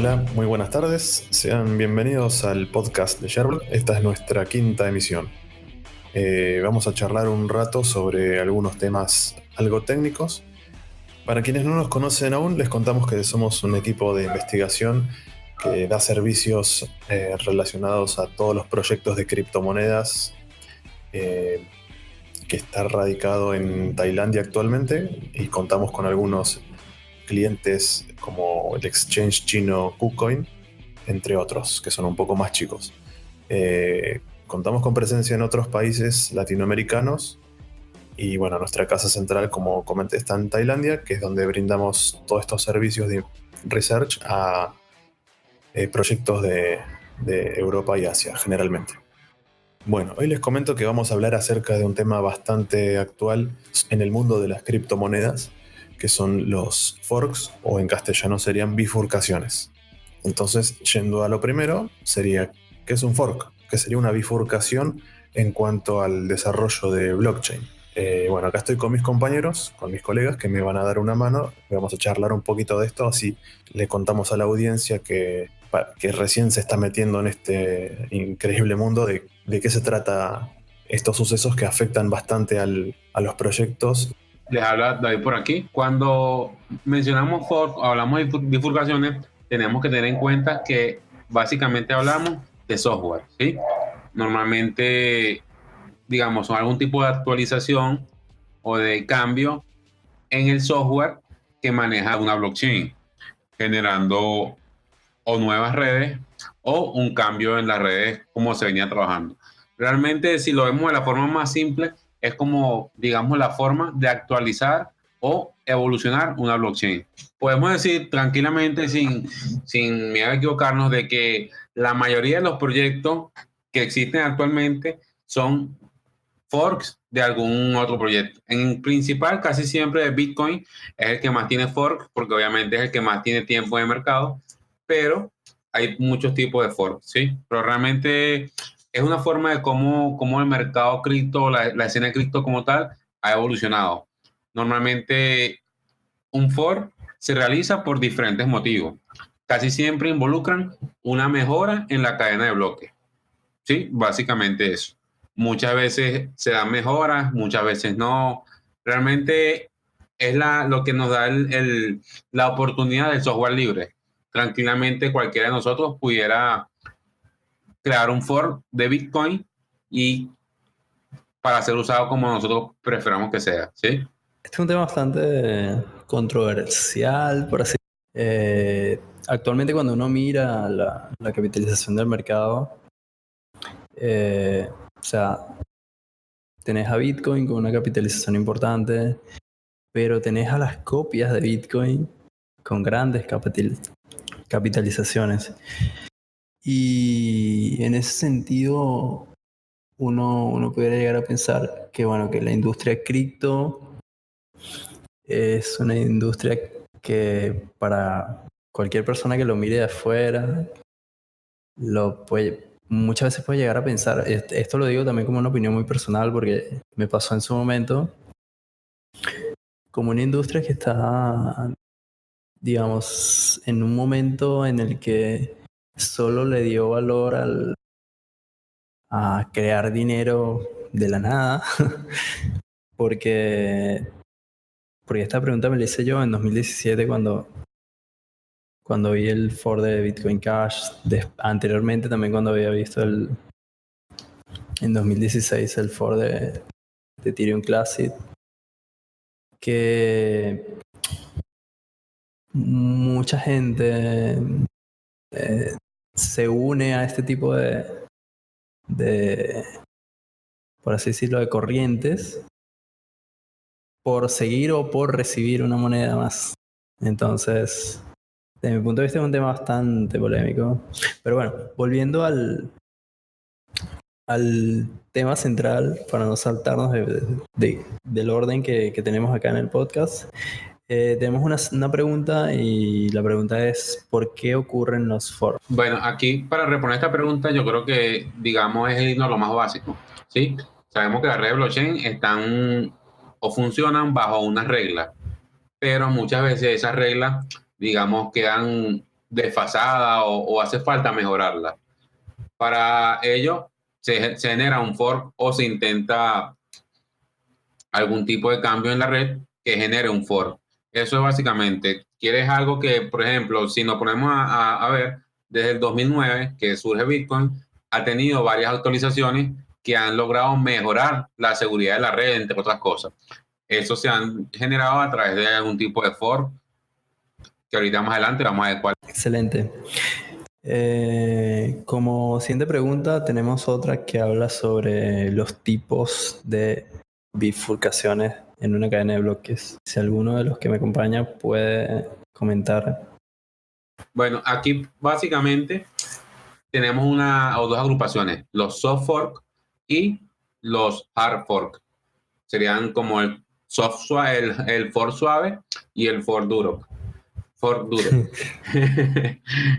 Hola, muy buenas tardes. Sean bienvenidos al podcast de Sherlock. Esta es nuestra quinta emisión. Vamos a charlar un rato sobre algunos temas algo técnicos. Para quienes no nos conocen aún, les contamos que somos un equipo de investigación que da servicios relacionados a todos los proyectos de criptomonedas, que está radicado en Tailandia actualmente, y contamos con algunos clientes como el exchange chino KuCoin, entre otros, que son un poco más chicos. Contamos con presencia en otros países latinoamericanos y bueno, nuestra casa central, como comenté, está en Tailandia, que es donde brindamos todos estos servicios de research a proyectos de Europa y Asia, generalmente. Bueno, hoy les comento que vamos a hablar acerca de un tema bastante actual en el mundo de las criptomonedas, que son los forks, o en castellano serían bifurcaciones. Entonces, yendo a lo primero, sería, ¿qué es un fork? ¿Qué sería una bifurcación en cuanto al desarrollo de blockchain? Bueno, acá estoy con mis compañeros, con mis colegas, que me van a dar una mano. Vamos a charlar un poquito de esto, así le contamos a la audiencia que recién se está metiendo en este increíble mundo de qué se trata estos sucesos que afectan bastante a los proyectos. Les habla David por aquí. Cuando mencionamos fork o hablamos de bifurcaciones, tenemos que tener en cuenta que básicamente hablamos de software, ¿sí? Normalmente, digamos, son algún tipo de actualización o de cambio en el software que maneja una blockchain, generando o nuevas redes o un cambio en las redes como se venía trabajando. Realmente, si lo vemos de la forma más simple, es como, digamos, la forma de actualizar o evolucionar una blockchain. Podemos decir tranquilamente, sin miedo a equivocarnos, de que la mayoría de los proyectos que existen actualmente son forks de algún otro proyecto. En principal, casi siempre Bitcoin es el que más tiene fork, porque obviamente es el que más tiene tiempo de mercado, pero hay muchos tipos de forks, ¿sí? Pero realmente es una forma de cómo el mercado cripto, la escena de cripto como tal, ha evolucionado. Normalmente un fork se realiza por diferentes motivos. Casi siempre involucran una mejora en la cadena de bloques. Sí, básicamente eso. Muchas veces se dan mejoras, muchas veces no. Realmente es lo que nos da la oportunidad del software libre. Tranquilamente cualquiera de nosotros pudiera crear un fork de Bitcoin y para ser usado como nosotros preferamos que sea, ¿sí? Este es un tema bastante controversial, por así decirlo. Actualmente, cuando uno mira la capitalización del mercado, o sea, tenés a Bitcoin con una capitalización importante, pero tenés a las copias de Bitcoin con grandes capitalizaciones. Y en ese sentido, uno pudiera llegar a pensar que, bueno, que la industria cripto es una industria que para cualquier persona que lo mire de afuera, muchas veces puede llegar a pensar, esto lo digo también como una opinión muy personal porque me pasó en su momento, como una industria que está, digamos, en un momento en el que solo le dio valor a crear dinero de la nada, porque esta pregunta me la hice yo en 2017 cuando vi el Ford de Bitcoin Cash, anteriormente también cuando había visto en 2016 el Ford de Ethereum Classic, que mucha gente se une a este tipo de, por así decirlo, de corrientes por seguir o por recibir una moneda más. Entonces, desde mi punto de vista es un tema bastante polémico. Pero bueno, volviendo al tema central, para no saltarnos del orden que tenemos acá en el podcast, tenemos una pregunta y la pregunta es ¿por qué ocurren los forks? Bueno, aquí para responder esta pregunta yo creo que, digamos, es irnos a lo más básico, ¿sí? Sabemos que las redes blockchain están o funcionan bajo unas reglas, pero muchas veces esas reglas, digamos, quedan desfasada o hace falta mejorarla. Para ello se genera un fork o se intenta algún tipo de cambio en la red que genere un fork. Eso es básicamente, quieres algo que, por ejemplo, si nos ponemos a ver, desde el 2009 que surge Bitcoin, ha tenido varias actualizaciones que han logrado mejorar la seguridad de la red, entre otras cosas. Eso se han generado a través de algún tipo de fork, que ahorita más adelante vamos a ver cuál. Excelente. Como siguiente pregunta, tenemos otra que habla sobre los tipos de bifurcaciones en una cadena de bloques. Si alguno de los que me acompaña puede comentar. Bueno, aquí básicamente tenemos una o dos agrupaciones, los soft fork y los hard fork. Serían como el soft suave, el fork suave y el fork duro. Fork duro.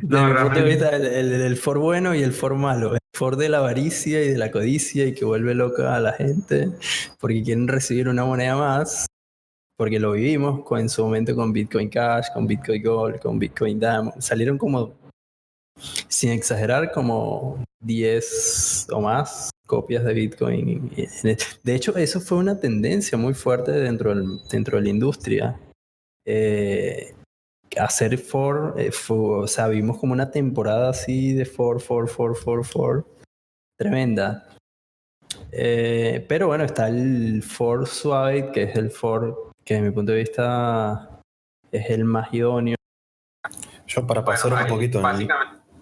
No, desde mi punto de vista, el for bueno y el for malo. El for de la avaricia y de la codicia y que vuelve loca a la gente porque quieren recibir una moneda más. Porque lo vivimos en su momento con Bitcoin Cash, con Bitcoin Gold, con Bitcoin Diamond. Salieron como, sin exagerar, como 10 o más copias de Bitcoin. De hecho, eso fue una tendencia muy fuerte dentro de la industria. Hacer o sea, vimos como una temporada así de for, tremenda. Pero bueno, está el for suave, que es el for que desde mi punto de vista es el más idóneo. Yo para pasar un poquito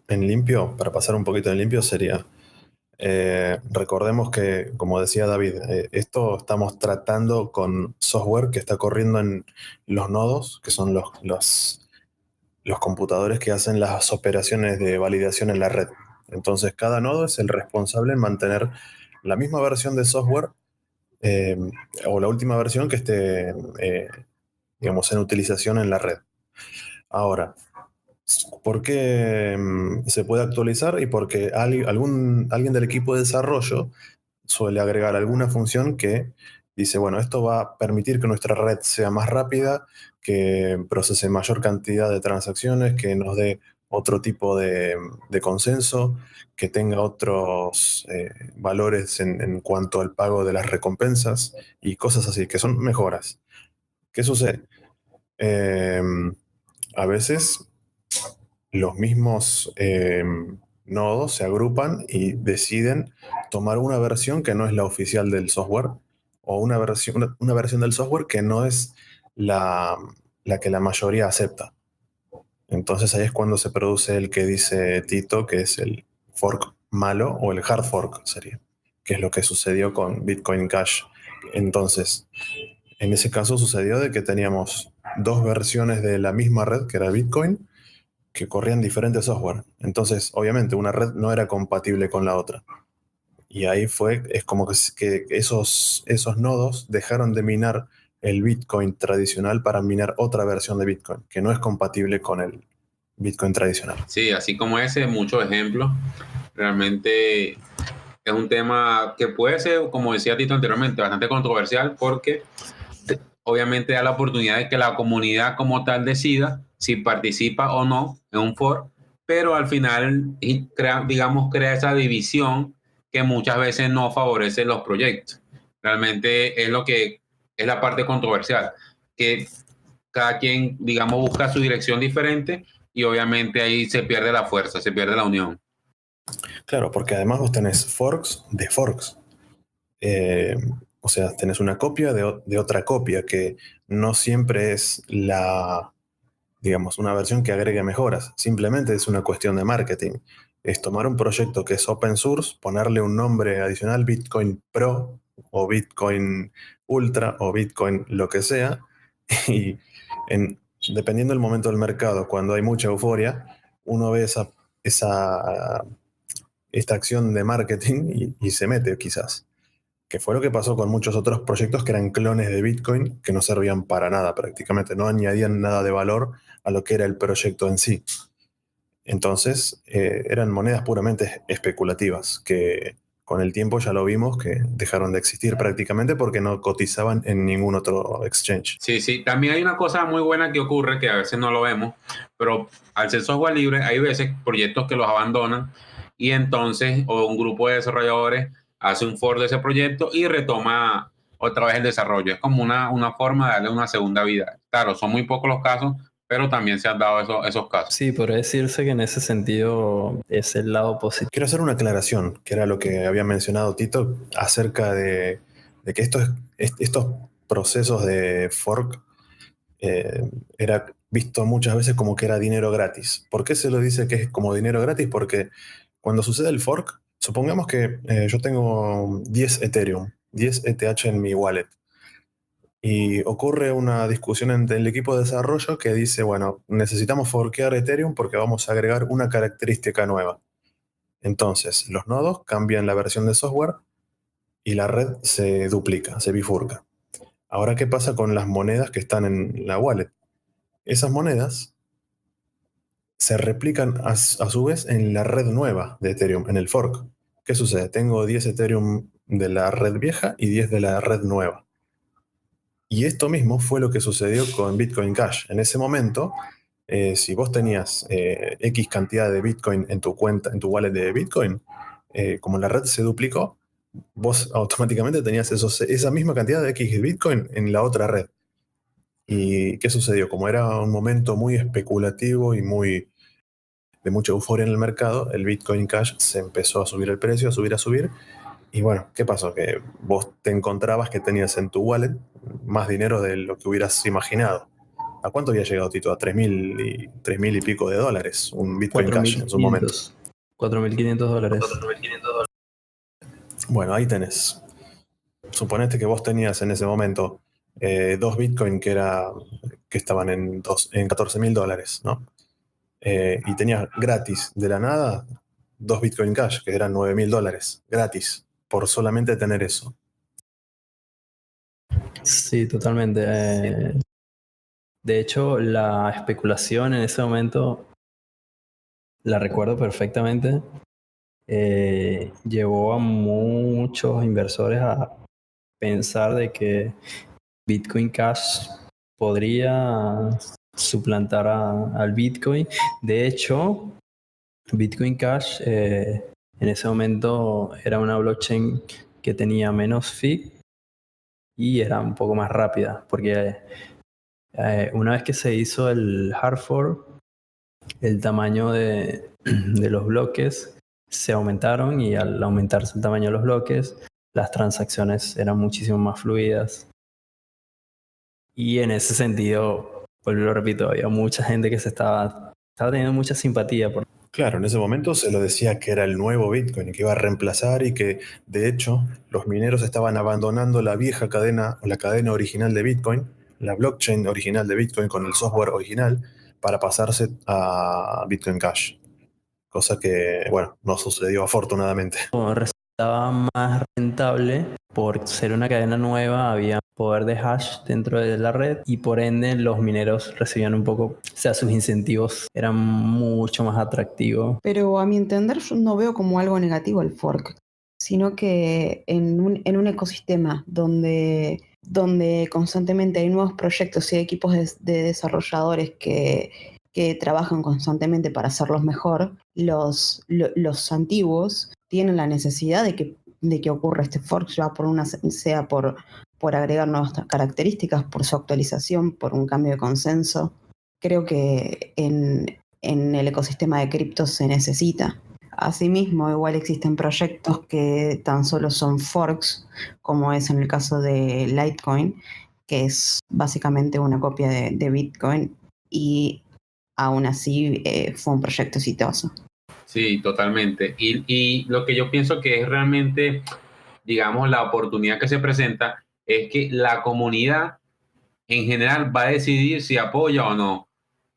en limpio sería, recordemos que, como decía David, esto estamos tratando con software que está corriendo en los nodos, que son los computadores que hacen las operaciones de validación en la red. Entonces, cada nodo es el responsable en mantener la misma versión de software o la última versión que esté, digamos, en utilización en la red. Ahora, ¿por qué se puede actualizar? Y porque alguien del equipo de desarrollo suele agregar alguna función que dice, bueno, esto va a permitir que nuestra red sea más rápida, que procese mayor cantidad de transacciones, que nos dé otro tipo de consenso, que tenga otros valores en cuanto al pago de las recompensas y cosas así, que son mejoras. ¿Qué sucede? A veces los mismos nodos se agrupan y deciden tomar una versión que no es la oficial del software o una versión del software que no es la que la mayoría acepta. Entonces ahí es cuando se produce el que dice Tito, que es el fork malo o el hard fork sería, que es lo que sucedió con Bitcoin Cash. Entonces, en ese caso sucedió de que teníamos dos versiones de la misma red, que era Bitcoin, que corrían diferentes software. Entonces, obviamente, una red no era compatible con la otra. Y ahí es como que esos nodos dejaron de minar el Bitcoin tradicional para minar otra versión de Bitcoin, que no es compatible con el Bitcoin tradicional. Sí, así como ese, muchos ejemplos. Realmente es un tema que puede ser, como decía Tito anteriormente, bastante controversial porque obviamente da la oportunidad de que la comunidad como tal decida si participa o no en un foro, pero al final crea esa división que muchas veces no favorece los proyectos. Realmente es lo que es la parte controversial, que cada quien, digamos, busca su dirección diferente y obviamente ahí se pierde la fuerza, se pierde la unión. Claro, porque además vos tenés forks de forks. O sea, tenés una copia de otra copia que no siempre es digamos, una versión que agregue mejoras. Simplemente es una cuestión de marketing. Es tomar un proyecto que es open source, ponerle un nombre adicional, Bitcoin Pro o Bitcoin Ultra o Bitcoin lo que sea, y dependiendo del momento del mercado, cuando hay mucha euforia, uno ve esta acción de marketing y se mete quizás. Que fue lo que pasó con muchos otros proyectos que eran clones de Bitcoin que no servían para nada prácticamente, no añadían nada de valor a lo que era el proyecto en sí. Entonces, eran monedas puramente especulativas que con el tiempo ya lo vimos que dejaron de existir prácticamente porque no cotizaban en ningún otro exchange. Sí, sí. También hay una cosa muy buena que ocurre, que a veces no lo vemos, pero al ser software libre, hay veces proyectos que los abandonan y entonces o un grupo de desarrolladores hace un fork de ese proyecto y retoma otra vez el desarrollo. Es como una forma de darle una segunda vida. Claro, son muy pocos los casos, pero también se han dado esos casos. Sí, podría decirse que en ese sentido es el lado positivo. Quiero hacer una aclaración, que era lo que había mencionado Tito, acerca de que estos procesos de fork era visto muchas veces como que era dinero gratis. ¿Por qué se lo dice que es como dinero gratis? Porque cuando sucede el fork, supongamos que yo tengo 10 Ethereum, 10 ETH en mi wallet. Y ocurre una discusión entre el equipo de desarrollo que dice, bueno, necesitamos forkear Ethereum porque vamos a agregar una característica nueva. Entonces, los nodos cambian la versión de software y la red se duplica, se bifurca. Ahora, ¿qué pasa con las monedas que están en la wallet? Esas monedas se replican a su vez en la red nueva de Ethereum, en el fork. ¿Qué sucede? Tengo 10 Ethereum de la red vieja y 10 de la red nueva. Y esto mismo fue lo que sucedió con Bitcoin Cash. En ese momento, si vos tenías X cantidad de Bitcoin en tu cuenta, en tu wallet de Bitcoin, como la red se duplicó, vos automáticamente tenías esa misma cantidad de X Bitcoin en la otra red. ¿Y qué sucedió? Como era un momento muy especulativo y de mucha euforia en el mercado, el Bitcoin Cash se empezó a subir el precio, a subir. Y bueno, ¿qué pasó? Que vos te encontrabas que tenías en tu wallet más dinero de lo que hubieras imaginado. ¿A cuánto había llegado, Tito? A 3.000 y pico de dólares un Bitcoin Cash en su momento. $4.500. Bueno, ahí tenés. Suponete que vos tenías en ese momento 2 Bitcoin que estaban en $14.000, ¿no? Y tenías gratis de la nada 2 Bitcoin Cash, que eran $9.000, gratis, por solamente tener eso. Sí, totalmente. De hecho, la especulación en ese momento, la recuerdo perfectamente, llevó a muchos inversores a pensar de que Bitcoin Cash podría suplantar al Bitcoin. De hecho, Bitcoin Cash en ese momento era una blockchain que tenía menos fee y era un poco más rápida, porque una vez que se hizo el hard fork, el tamaño de los bloques se aumentaron y al aumentarse el tamaño de los bloques, las transacciones eran muchísimo más fluidas. Y en ese sentido, pues lo repito, había mucha gente que estaba teniendo mucha simpatía por... Claro, en ese momento se lo decía que era el nuevo Bitcoin, que iba a reemplazar y que, de hecho, los mineros estaban abandonando la vieja cadena, o la cadena original de Bitcoin, la blockchain original de Bitcoin con el software original, para pasarse a Bitcoin Cash. Cosa que, bueno, no sucedió afortunadamente. Resultaba más rentable por ser una cadena nueva, había poder de hash dentro de la red y por ende los mineros recibían un poco, o sea, sus incentivos eran mucho más atractivos. Pero a mi entender yo no veo como algo negativo el fork, sino que en un ecosistema donde constantemente hay nuevos proyectos y hay equipos de desarrolladores que trabajan constantemente para hacerlos mejor, los antiguos tienen la necesidad de que ocurra este fork, sea por agregar nuevas características, por su actualización, por un cambio de consenso. Creo que en el ecosistema de cripto se necesita. Asimismo, igual existen proyectos que tan solo son forks, como es en el caso de Litecoin, que es básicamente una copia de Bitcoin y aún así fue un proyecto exitoso. Sí, totalmente. Y lo que yo pienso que es realmente, digamos, la oportunidad que se presenta es que la comunidad en general va a decidir si apoya o no.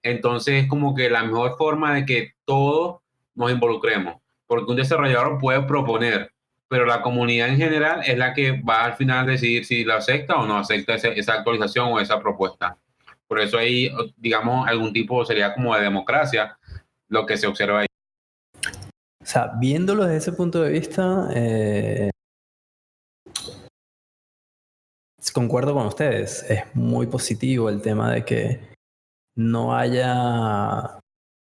Entonces es como que la mejor forma de que todos nos involucremos, porque un desarrollador puede proponer, pero la comunidad en general es la que va al final a decidir si la acepta o no acepta esa actualización o esa propuesta. Por eso ahí, digamos, algún tipo sería como de democracia lo que se observa ahí. sea, viéndolo desde ese punto de vista, concuerdo con ustedes. Es muy positivo el tema de que no haya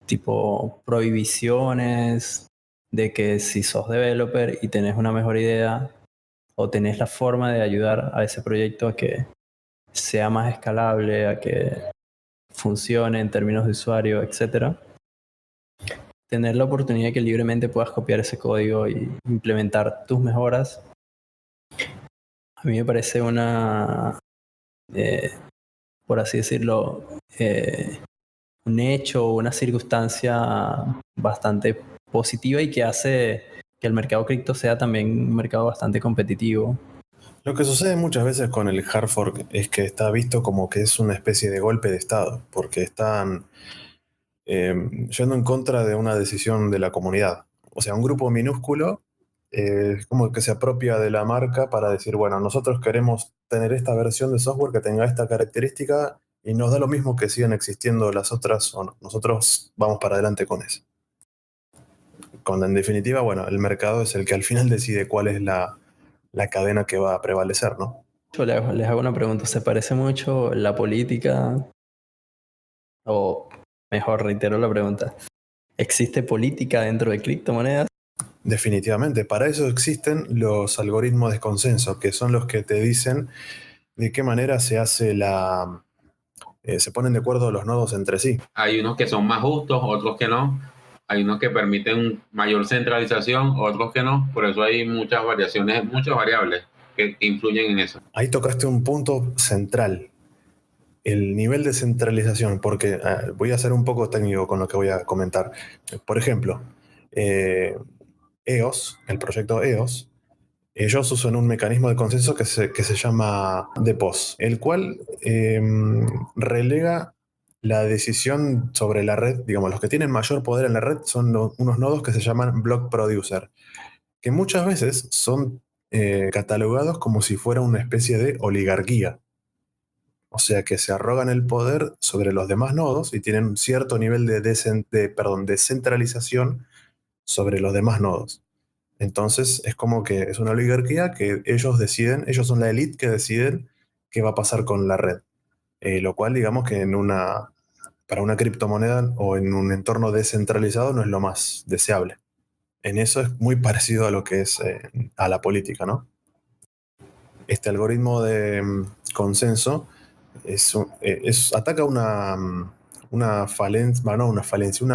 tipo prohibiciones de que si sos developer y tenés una mejor idea o tenés la forma de ayudar a ese proyecto a que sea más escalable, a que funcione en términos de usuario, etcétera, tener la oportunidad de que libremente puedas copiar ese código y implementar tus mejoras, a mí me parece una, eh, por así decirlo, un hecho o una circunstancia bastante positiva y que hace que el mercado cripto sea también un mercado bastante competitivo. Lo que sucede muchas veces con el hard fork es que está visto como que es una especie de golpe de Estado, porque están yendo en contra de una decisión de la comunidad. O sea, un grupo minúsculo es como que se apropia de la marca para decir, bueno, nosotros queremos tener esta versión de software que tenga esta característica y nos da lo mismo que sigan existiendo las otras o no. Nosotros vamos para adelante con eso. Cuando en definitiva, bueno, el mercado es el que al final decide cuál es la cadena que va a prevalecer, ¿no? Yo les hago una pregunta, ¿se parece mucho la política? O mejor, reitero la pregunta, ¿existe política dentro de criptomonedas? Definitivamente, para eso existen los algoritmos de consenso, que son los que te dicen de qué manera se hace se ponen de acuerdo los nodos entre sí. Hay unos que son más justos, otros que no. Hay unos que permiten mayor centralización, otros que no. Por eso hay muchas variaciones, muchas variables que influyen en eso. Ahí tocaste un punto central, el nivel de centralización, porque voy a ser un poco técnico con lo que voy a comentar. Por ejemplo, EOS, el proyecto EOS, ellos usan un mecanismo de consenso que se llama DPoS, el cual relega la decisión sobre la red. Digamos, los que tienen mayor poder en la red son unos nodos que se llaman block producer, que muchas veces son catalogados como si fuera una especie de oligarquía. O sea que se arrogan el poder sobre los demás nodos y tienen un cierto nivel de descentralización sobre los demás nodos. Entonces es como que es una oligarquía que ellos deciden, ellos son la élite que deciden qué va a pasar con la red. Lo cual, digamos que para una criptomoneda o en un entorno descentralizado no es lo más deseable. En eso es muy parecido a lo que es a la política, ¿no? Este algoritmo de consenso ataca una falencia, bueno, no una falencia,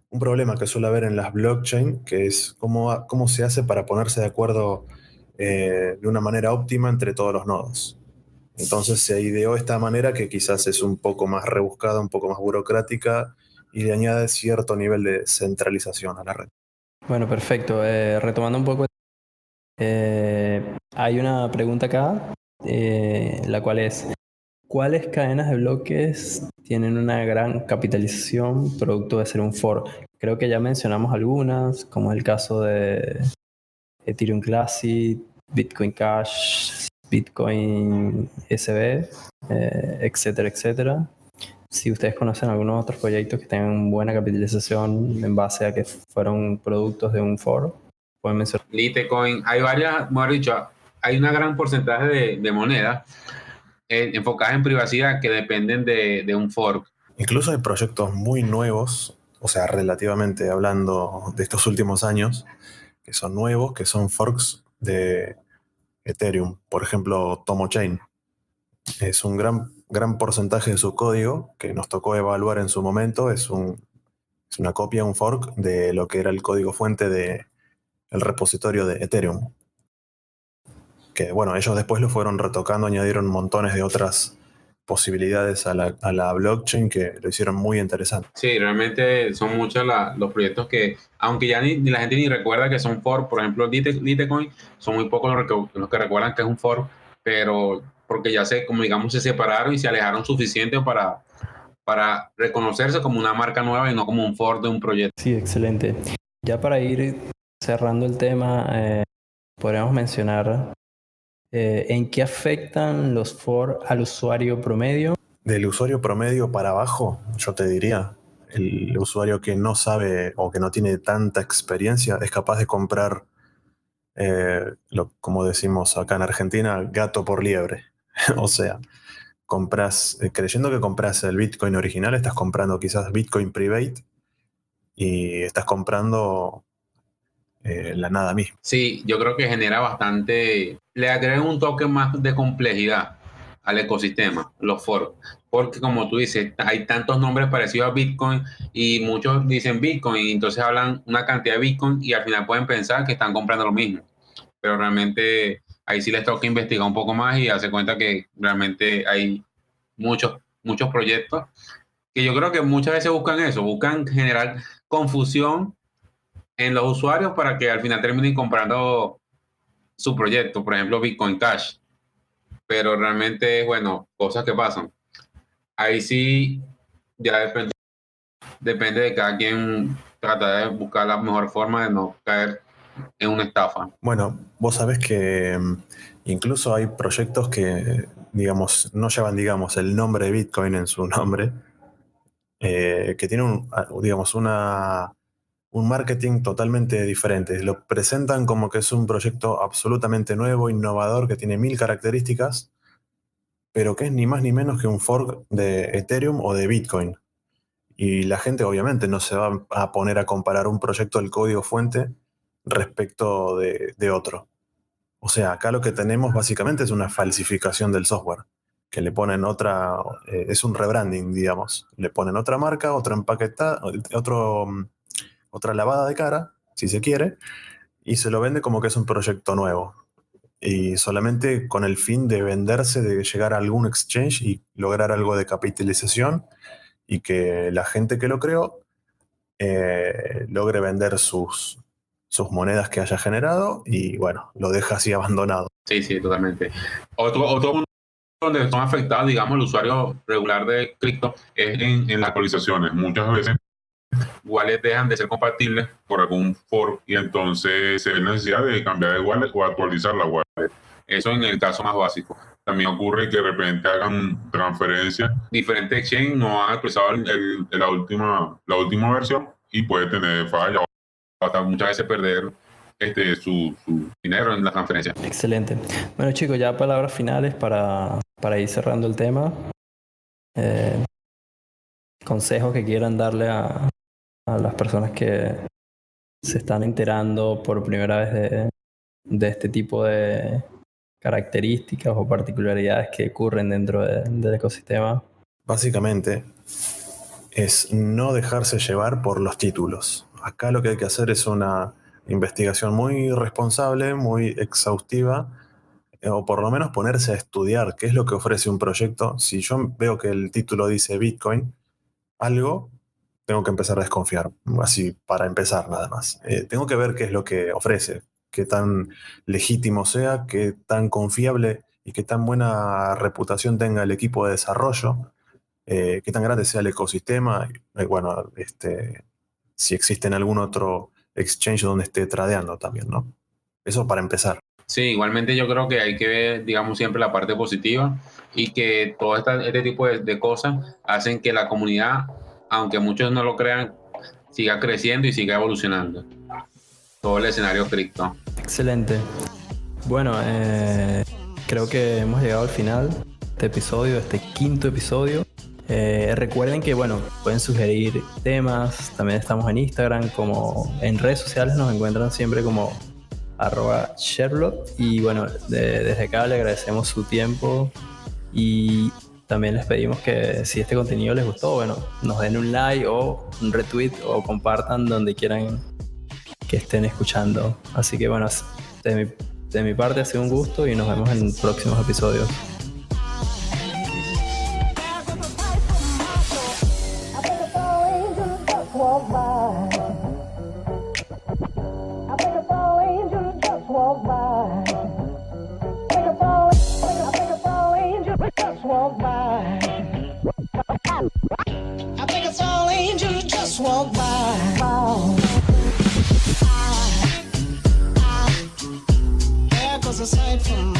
un problema que suele haber en las blockchain, que es cómo se hace para ponerse de acuerdo de una manera óptima entre todos los nodos. Entonces se ideó esta manera que quizás es un poco más rebuscada, un poco más burocrática y le añade cierto nivel de centralización a la red. Bueno, perfecto. Retomando un poco, hay una pregunta acá, la cual es, ¿cuáles cadenas de bloques tienen una gran capitalización producto de ser un fork? Creo que ya mencionamos algunas, como es el caso de Ethereum Classic, Bitcoin Cash, Bitcoin SB, etcétera, etcétera. Si ustedes conocen algunos otros proyectos que tengan buena capitalización en base a que fueron productos de un foro, pueden mencionar. Litecoin, hay varias, mejor dicho, hay una gran porcentaje de monedas enfocadas en privacidad que dependen de un fork. Incluso hay proyectos muy nuevos, o sea, relativamente hablando de estos últimos años, que son nuevos, que son forks de Ethereum. Por ejemplo, TomoChain. Es un gran porcentaje de su código que nos tocó evaluar en su momento. Es una copia, un fork de lo que era el código fuente del repositorio de Ethereum. Que bueno, ellos después lo fueron retocando, añadieron montones de otras posibilidades a la blockchain que lo hicieron muy interesante. Sí, realmente son muchos los proyectos que, aunque ya ni la gente ni recuerda que son fork, por ejemplo, Litecoin, son muy pocos los que recuerdan que es un fork, pero porque ya como digamos, se separaron y se alejaron suficiente para reconocerse como una marca nueva y no como un fork de un proyecto. Sí, excelente. Ya para ir cerrando el tema, podríamos mencionar en qué afectan los forks al usuario promedio. Del usuario promedio para abajo, yo te diría, el usuario que no sabe o que no tiene tanta experiencia es capaz de comprar, como decimos acá en Argentina, gato por liebre. O sea, compras, creyendo que compras el Bitcoin original, estás comprando quizás Bitcoin Private y estás comprando la nada misma. Sí, yo creo que genera bastante, le agrega un toque más de complejidad al ecosistema, los foros, porque como tú dices, hay tantos nombres parecidos a Bitcoin y muchos dicen Bitcoin y entonces hablan una cantidad de Bitcoin y al final pueden pensar que están comprando lo mismo, pero realmente ahí sí les toca investigar un poco más y darse cuenta que realmente hay muchos proyectos que yo creo que muchas veces buscan eso, buscan generar confusión en los usuarios para que al final terminen comprando su proyecto, por ejemplo Bitcoin Cash, pero realmente, bueno, cosas que pasan. Ahí sí ya depende de cada quien tratar de buscar la mejor forma de no caer en una estafa. Bueno, vos sabés que incluso hay proyectos que, digamos, no llevan, digamos, el nombre de Bitcoin en su nombre, que tienen, digamos, un marketing totalmente diferente. Lo presentan como que es un proyecto absolutamente nuevo, innovador, que tiene 1000 características, pero que es ni más ni menos que un fork de Ethereum o de Bitcoin. Y la gente obviamente no se va a poner a comparar un proyecto del código fuente respecto de otro. O sea, acá lo que tenemos básicamente es una falsificación del software, que le ponen otra, es un rebranding, digamos. Le ponen otra marca, otro empaquetado, otra lavada de cara, si se quiere, y se lo vende como que es un proyecto nuevo. Y solamente con el fin de venderse, de llegar a algún exchange y lograr algo de capitalización y que la gente que lo creó logre vender sus monedas que haya generado y bueno, lo deja así abandonado. Sí, sí, totalmente. Otro punto donde son afectados, digamos, el usuario regular de cripto es en las actualizaciones. Muchas veces wallets dejan de ser compatibles por algún fork y entonces se ve la necesidad de cambiar de wallet o actualizar la wallet. Eso en el caso más básico. También ocurre que de repente hagan transferencias. Diferentes exchanges no han actualizado la última versión y puede tener falla o hasta muchas veces perder su dinero en la transferencia. Excelente. Bueno, chicos, ya palabras finales para ir cerrando el tema. Consejos que quieran darle a las personas que se están enterando por primera vez de este tipo de características o particularidades que ocurren dentro del ecosistema. Básicamente es no dejarse llevar por los títulos. Acá lo que hay que hacer es una investigación muy responsable, muy exhaustiva, o por lo menos ponerse a estudiar qué es lo que ofrece un proyecto. Si yo veo que el título dice Bitcoin, algo, tengo que empezar a desconfiar, así para empezar nada más. Tengo que ver qué es lo que ofrece, qué tan legítimo sea, qué tan confiable y qué tan buena reputación tenga el equipo de desarrollo, qué tan grande sea el ecosistema, bueno, si existe en algún otro exchange donde esté tradeando también, ¿no? Eso para empezar. Sí, igualmente yo creo que hay que ver, digamos, siempre la parte positiva y que todo este tipo de cosas hacen que la comunidad, aunque muchos no lo crean, siga creciendo y siga evolucionando. Todo el escenario cripto. Excelente. Bueno, creo que hemos llegado al final de este episodio, de este quinto episodio. Recuerden que, bueno, pueden sugerir temas. También estamos en Instagram, como en redes sociales nos encuentran siempre como @Sherlock. Y bueno, desde acá le agradecemos su tiempo y también les pedimos que si este contenido les gustó, bueno, nos den un like o un retweet o compartan donde quieran que estén escuchando. Así que bueno, de mi parte ha sido un gusto y nos vemos en próximos episodios. Walk by. There goes a sight from